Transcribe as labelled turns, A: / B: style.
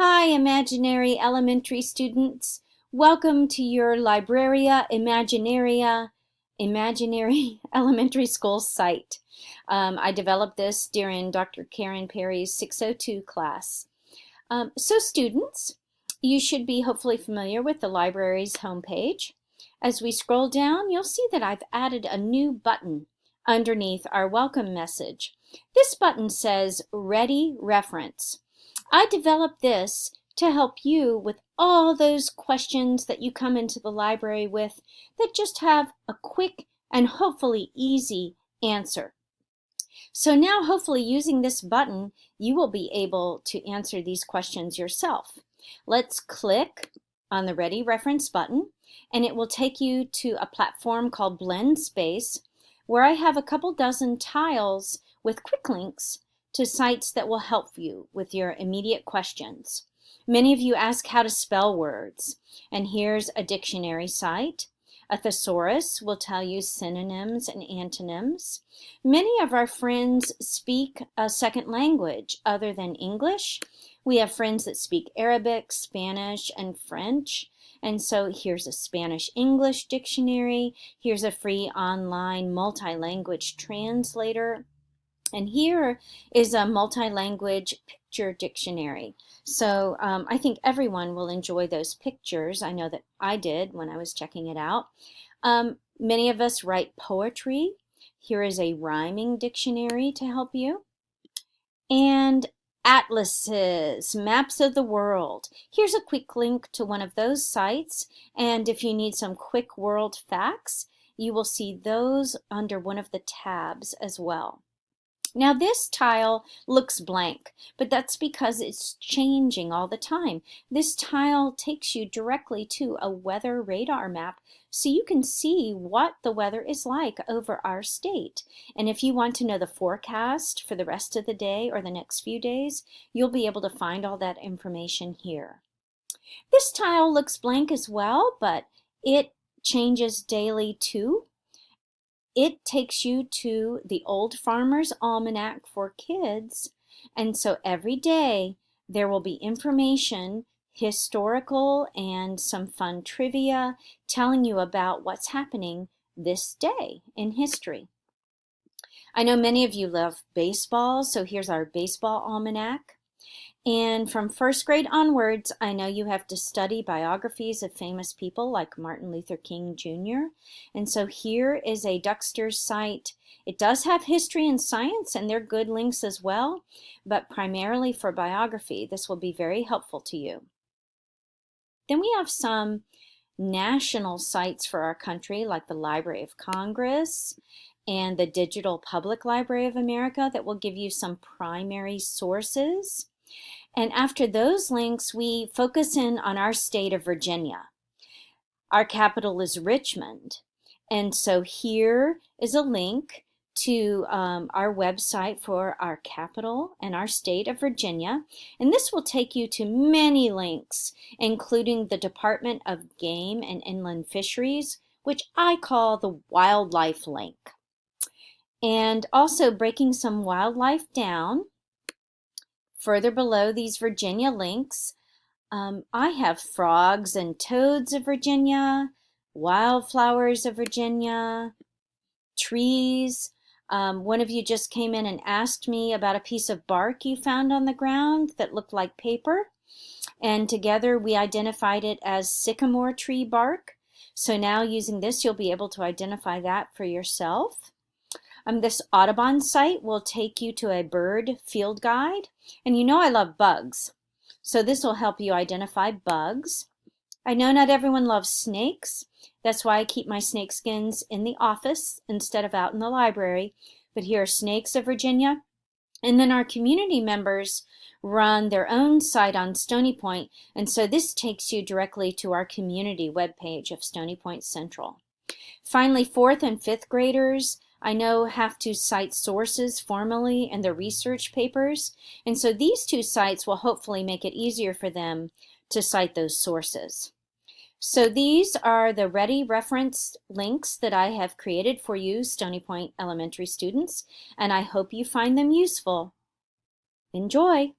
A: Hi, imaginary elementary students. Welcome to your Libraria Imaginaria Imaginary Elementary School site. I developed this during Dr. Karen Perry's 602 class. So students, you should be hopefully familiar with the library's homepage. As we scroll down, you'll see that I've added a new button underneath our welcome message. This button says Ready Reference. I developed this to help you with all those questions that you come into the library with that just have a quick and hopefully easy answer. So now hopefully using this button, you will be able to answer these questions yourself. Let's click on the Ready Reference button and it will take you to a platform called Blend Space where I have a couple dozen tiles with quick links to sites that will help you with your immediate questions. Many of you ask how to spell words, and here's a dictionary site. A thesaurus will tell you synonyms and antonyms. Many of our friends speak a second language other than English. We have friends that speak Arabic, Spanish, and French. And so here's a Spanish-English dictionary. Here's a free online multi-language translator. And here is a multi-language picture dictionary. So I think everyone will enjoy those pictures. I know that I did when I was checking it out. Many of us write poetry. Here is a rhyming dictionary to help you. And atlases, maps of the world. Here's a quick link to one of those sites. And if you need some quick world facts, you will see those under one of the tabs as well. Now this tile looks blank, but that's because it's changing all the time. This tile takes you directly to a weather radar map so you can see what the weather is like over our state. And if you want to know the forecast for the rest of the day or the next few days, you'll be able to find all that information here. This tile looks blank as well, but it changes daily too. It takes you to the Old Farmer's Almanac for kids, and so every day there will be information, historical and some fun trivia telling you about what's happening this day in history. I know many of you love baseball, so here's our baseball almanac. And from first grade onwards, I know you have to study biographies of famous people like Martin Luther King Jr. And so here is a Duckster's site. It does have history and science, and they're good links as well, but primarily for biography, this will be very helpful to you. Then we have some national sites for our country, like the Library of Congress and the Digital Public Library of America that will give you some primary sources. And after those links, we focus in on our state of Virginia. Our capital is Richmond. And so here is a link to our website for our capital and our state of Virginia. And this will take you to many links, including the Department of Game and Inland Fisheries, which I call the wildlife link. And also breaking some wildlife down. Further below these Virginia links, I have frogs and toads of Virginia, wildflowers of Virginia, trees. One of you just came in and asked me about a piece of bark you found on the ground that looked like paper. And together we identified it as sycamore tree bark. So now using this, you'll be able to identify that for yourself. This Audubon site will take you to a bird field guide. And you know I love bugs, so this will help you identify bugs. I know not everyone loves snakes. That's why I keep my snake skins in the office instead of out in the library. But here are snakes of Virginia. And then our community members run their own site on Stony Point. And so this takes you directly to our community webpage of Stony Point Central. Finally, 4th and 5th graders, I know have to cite sources formally in their research papers, and so these two sites will hopefully make it easier for them to cite those sources. So these are the ready reference links that I have created for you, Stony Point Elementary students, and I hope you find them useful. Enjoy!